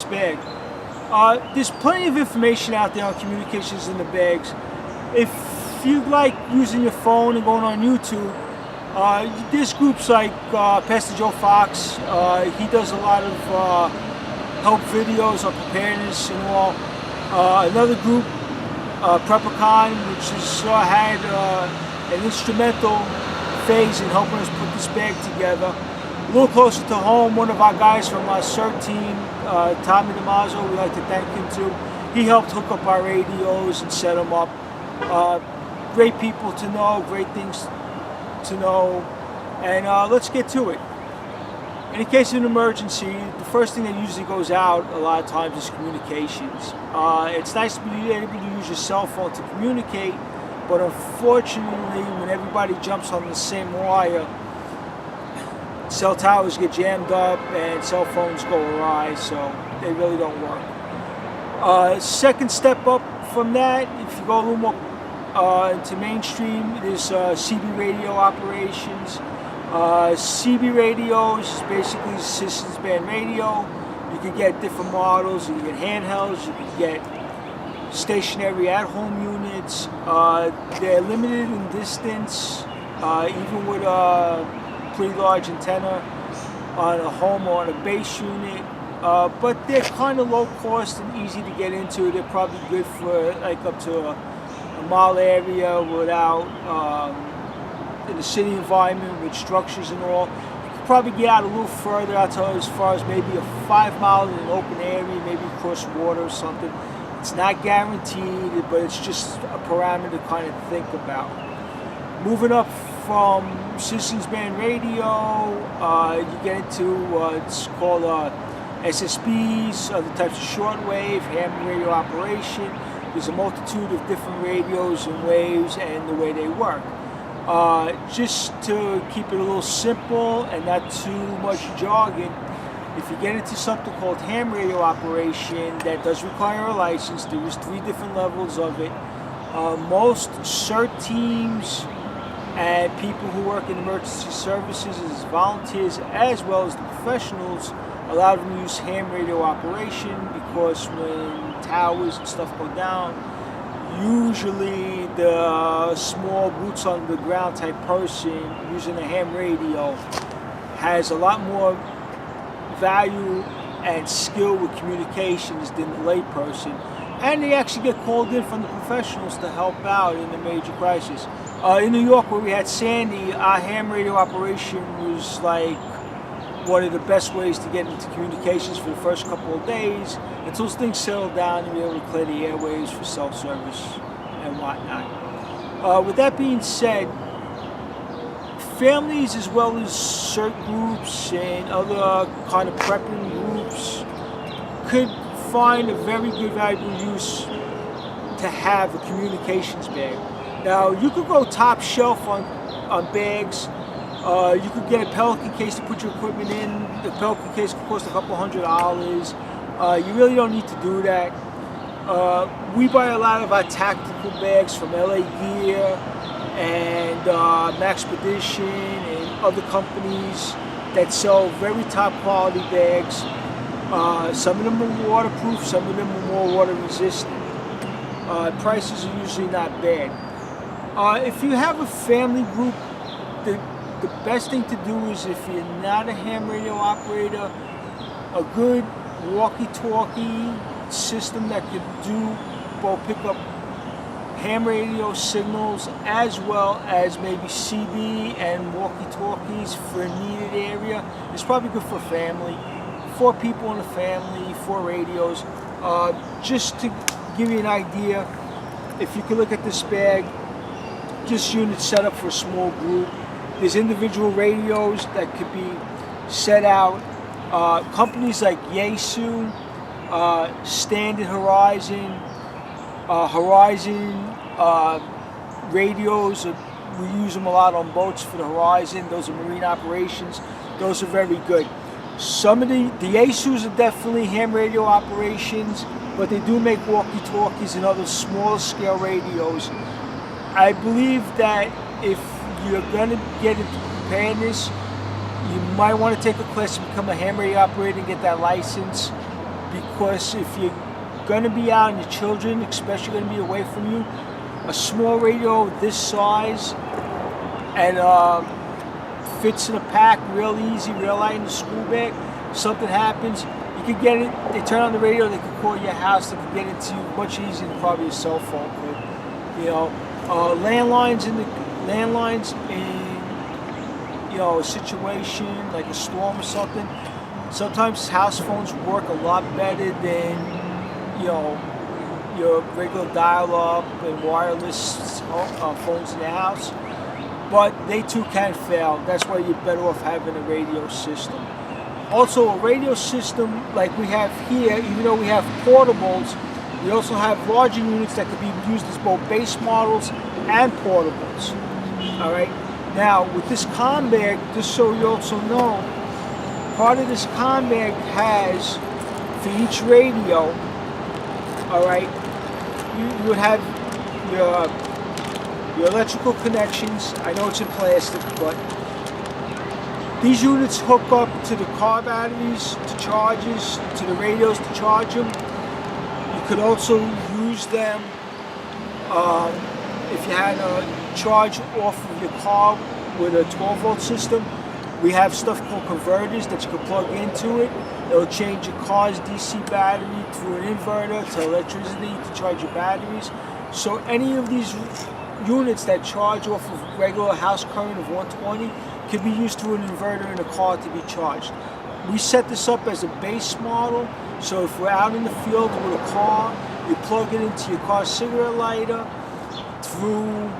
bag. There's plenty of information out there on communications in the bags. If you like using your phone and going on YouTube, there's groups like Pastor Joe Fox. He does a lot of help videos on preparedness and all. Another group, Preppercon, which has had an instrumental phase in helping us put this bag together. A little closer to home, one of our guys from our C.E.R.T team, Tommy DeMazzo, we like to thank him too. He helped hook up our radios and set them up. Great people to know, great things to know, and let's get to it. In the case of an emergency, the first thing that usually goes out a lot of times is communications. It's nice to be able to use your cell phone to communicate, but unfortunately when everybody jumps on the same wire, cell towers get jammed up and cell phones go awry, so they really don't work. Second step up from that, if you go a little more into mainstream, there's CB radio operations. CB radios is basically systems band radio. You can get different models, you can get handhelds, you can get stationary at-home units. They're limited in distance, even with pretty large antenna on a home or on a base unit, but they're kind of low cost and easy to get into. They're probably good for like up to a mile area without in a city environment with structures and all. You could probably get out a little further, I'll tell you, as far as maybe a 5 mile in an open area, maybe across water or something. It's not guaranteed, but it's just a parameter to kind of think about. Moving up from systems band radio, you get into it's called SSBs, other types of shortwave, ham radio operation. There's a multitude of different radios and waves and the way they work. Just to keep it a little simple and not too much jargon, if you get into something called ham radio operation, that does require a license. There's 3 different levels of it. Most C.E.R.T teams and people who work in emergency services as volunteers as well as the professionals, a lot of them use ham radio operation because when towers and stuff go down, usually the small boots on the ground type person using a ham radio has a lot more value and skill with communications than the lay person, and they actually get called in from the professionals to help out in the major crisis. In New York, where we had Sandy, our ham radio operation was like one of the best ways to get into communications for the first couple of days until things settled down and we were able to clear the airwaves for self-service and whatnot. With that being said, families as well as C.E.R.T groups and other kind of prepping groups could find a very good valuable use to have a communications bag. Now, you could go top shelf on bags. You could get a Pelican case to put your equipment in. The Pelican case could cost a couple $100. You really don't need to do that. We buy a lot of our tactical bags from LA Gear and Maxpedition and other companies that sell very top quality bags. Some of them are waterproof, some of them are more water resistant. Prices are usually not bad. If you have a family group, the best thing to do is, if you're not a ham radio operator, a good walkie-talkie system that could do both pick up ham radio signals as well as maybe CB and walkie-talkies for a needed area is probably good for a family. 4 people in a family, 4 radios. Just to give you an idea, if you could look at this bag, this unit's set up for a small group. There's individual radios that could be set out. Companies like Yaesu, Standard Horizon, Horizon radios, we use them a lot on boats for the Horizon. Those are marine operations. Those are very good. Some of the Yaesus are definitely ham radio operations, but they do make walkie-talkies and other smaller scale radios. I believe that if you're going to get into preparedness, you might want to take a class to become a ham radio operator and get that license. because if you're going to be out and your children especially going to be away from you, a small radio this size and fits in a pack real easy, real light in the school bag. Something happens, you can get it. They turn on the radio, they can call your house, they can get it to you much easier than probably a cell phone could. You know, landlines in a situation like a storm or something. Sometimes house phones work a lot better than your regular dial-up and wireless phones in the house. But they too can fail. That's why you're better off having a radio system. Also, a radio system like we have here, even though we have portables, we also have larger units that could be used as both base models and portables. All right. Now, with this comm bag, just so you also know, part of this comm bag has, for each radio, all right, you would have your electrical connections. I know it's in plastic, but these units hook up to the car batteries, to chargers, to the radios to charge them. You could also use them if you had a charge off of your car with a 12-volt system. We have stuff called converters that you can plug into it. It'll change your car's DC battery through an inverter to electricity to charge your batteries. So any of these units that charge off of regular house current of 120 can be used through an inverter in a car to be charged. We set this up as a base model, so if we're out in the field with a car, you plug it into your car's cigarette lighter, through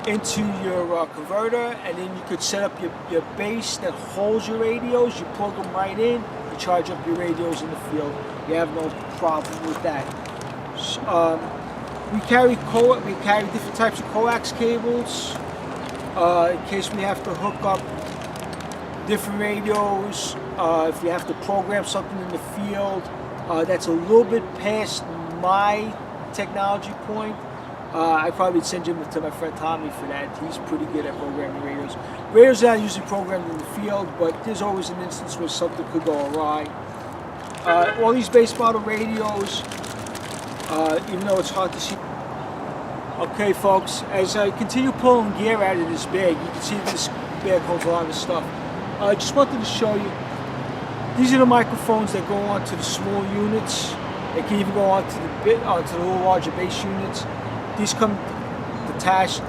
into your converter, and then you could set up your base that holds your radios. You plug them right in, you charge up your radios in the field. You have no problem with that. We carry different types of coax cables in case we have to hook up different radios. If we have to program something in the field, that's a little bit past my technology point. I'd probably send you to my friend Tommy for that. He's pretty good at programming radios. Radios are usually programmed in the field, but there's always an instance where something could go awry. All these base model radios, even though it's hard to see. Okay, folks, as I continue pulling gear out of this bag, you can see this bag holds a lot of stuff. I just wanted to show you, these are the microphones that go onto the small units. They can even go onto the little larger base units. These come detached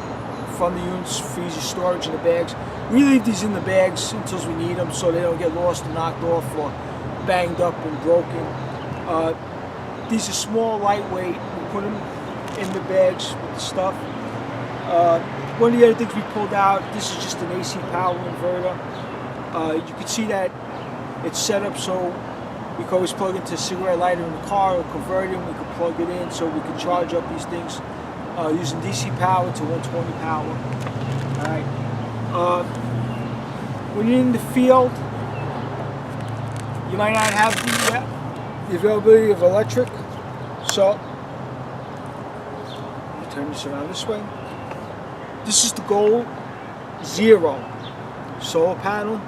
from the units for easy storage in the bags. We leave these in the bags until we need them so they don't get lost or knocked off or banged up and broken. These are small, lightweight. We put them in the bags with the stuff. One of the other things we pulled out, this is just an AC power inverter. You can see that it's set up so we can always plug into a cigarette lighter in the car or convert it. We can plug it in so we can charge up these things using DC power to 120 power. All right. When you're in the field, you might not have the availability of electric, so turn this around this way. This is the goal, 0 solar panel.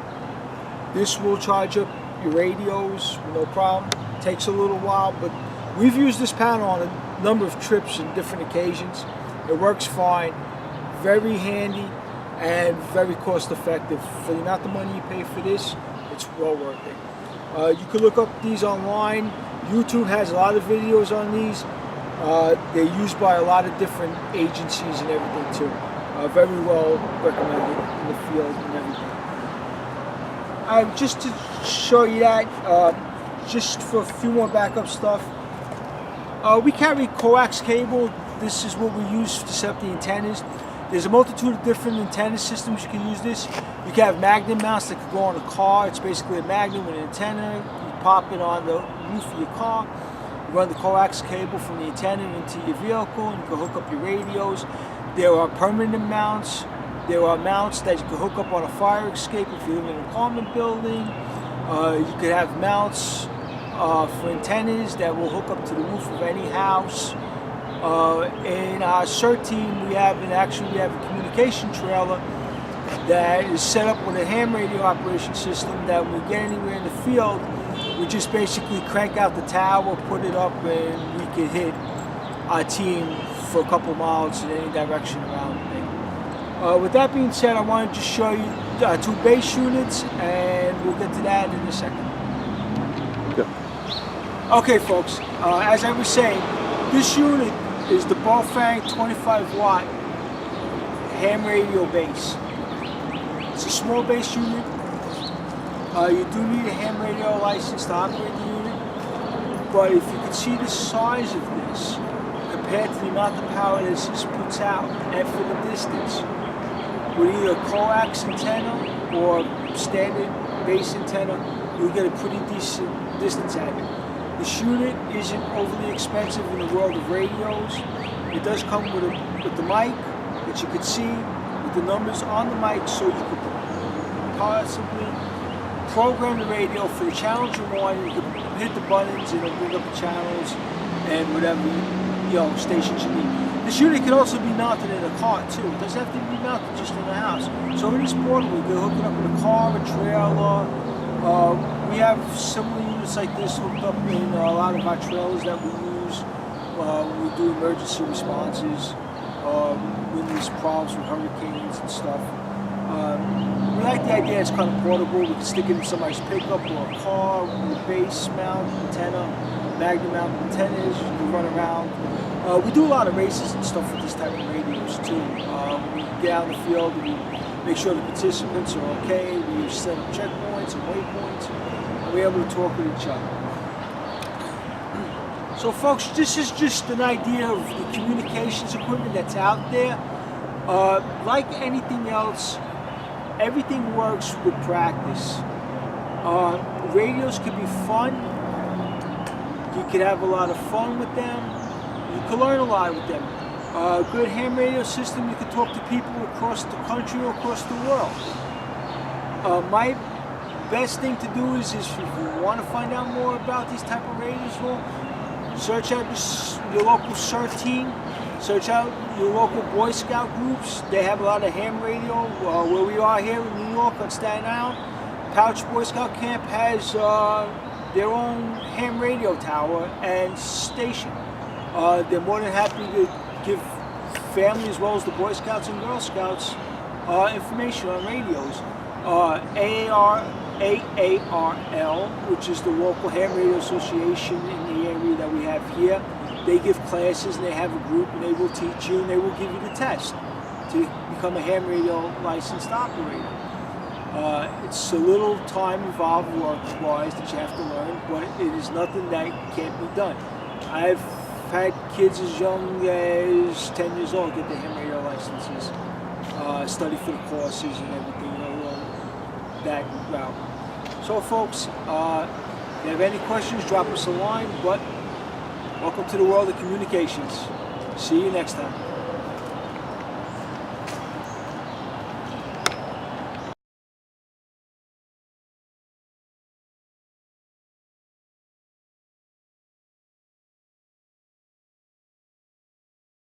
This will charge up your radios, no problem. Takes a little while, but we've used this panel on a number of trips and different occasions. It works fine, very handy, and very cost effective. For the amount of money you pay for this, it's well worth it. You can look up these online. YouTube has a lot of videos on these. They're used by a lot of different agencies and everything too. Very well recommended in the field and everything. Just to show you that, just for a few more backup stuff, we carry coax cable. This is what we use to set up the antennas. There's a multitude of different antenna systems you can use this. You can have magnet mounts that could go on a car. It's basically a magnet with an antenna. You pop it on the roof of your car. You run the coax cable from the antenna into your vehicle, and you can hook up your radios. There are permanent mounts. There are mounts that you can hook up on a fire escape if you live in an apartment building. You could have mounts for antennas that will hook up to the roof of any house. In our C.E.R.T team, we have a communication trailer that is set up with a ham radio operation system that when we get anywhere in the field, We just basically crank out the tower, put it up, and we can hit our team for a couple miles in any direction around the thing. With that being said, I want to just show you 2 base units, and we'll get to that in a second. Okay, folks, as I was saying, this unit is the Bofang 25-watt ham radio base. It's a small base unit. You do need a ham radio license to operate the unit, but if you can see the size of this compared to the amount of power this puts out and for the distance, with either a coax antenna or standard base antenna, you'll get a pretty decent distance at it. This unit isn't overly expensive in the world of radios. It does come with the mic that you can see with the numbers on the mic, so you could possibly program the radio for the channels you want. You can hit the buttons and it'll bring up the channels and whatever stations you need. This unit can also be mounted in a car too. It doesn't have to be mounted just in the house. So it is portable. You can hook it up in a car, a trailer. We have similar units like this hooked up in a lot of our trailers that we use when we do emergency responses, when there's problems with hurricanes and stuff. We like the idea it's kind of portable. We can stick it in somebody's pickup or a car with a base mount antenna, magnet mount antennas. You can run around. We do a lot of races and stuff with this type of radios too. We get out in the field and we make sure the participants are okay. We set up checkpoints and waypoints, and we're able to talk with each other. So folks, this is just an idea of the communications equipment that's out there. Like anything else, everything works with practice. Radios can be fun. You can have a lot of fun with them. You can learn a lot with them. A good ham radio system, you can talk to people across the country or across the world. My best thing to do is if you want to find out more about these type of radios, search out your local C.E.R.T team. Search out your local Boy Scout groups. They have a lot of ham radio. Where we are here in New York on Staten Island, Pouch Boy Scout Camp has their own ham radio tower and station. They're more than happy to give family as well as the Boy Scouts and Girl Scouts information on radios. AARL, which is the local ham radio association in the area that we have here. They give classes and they have a group and they will teach you and they will give you the test to become a ham radio licensed operator. It's a little time involved work-wise that you have to learn, but it is nothing that can't be done. I've had kids as young as 10 years old get their ham radio licenses, study for the courses and everything, that route. So folks, if you have any questions, drop us a line, but welcome to the world of communications. See you next time.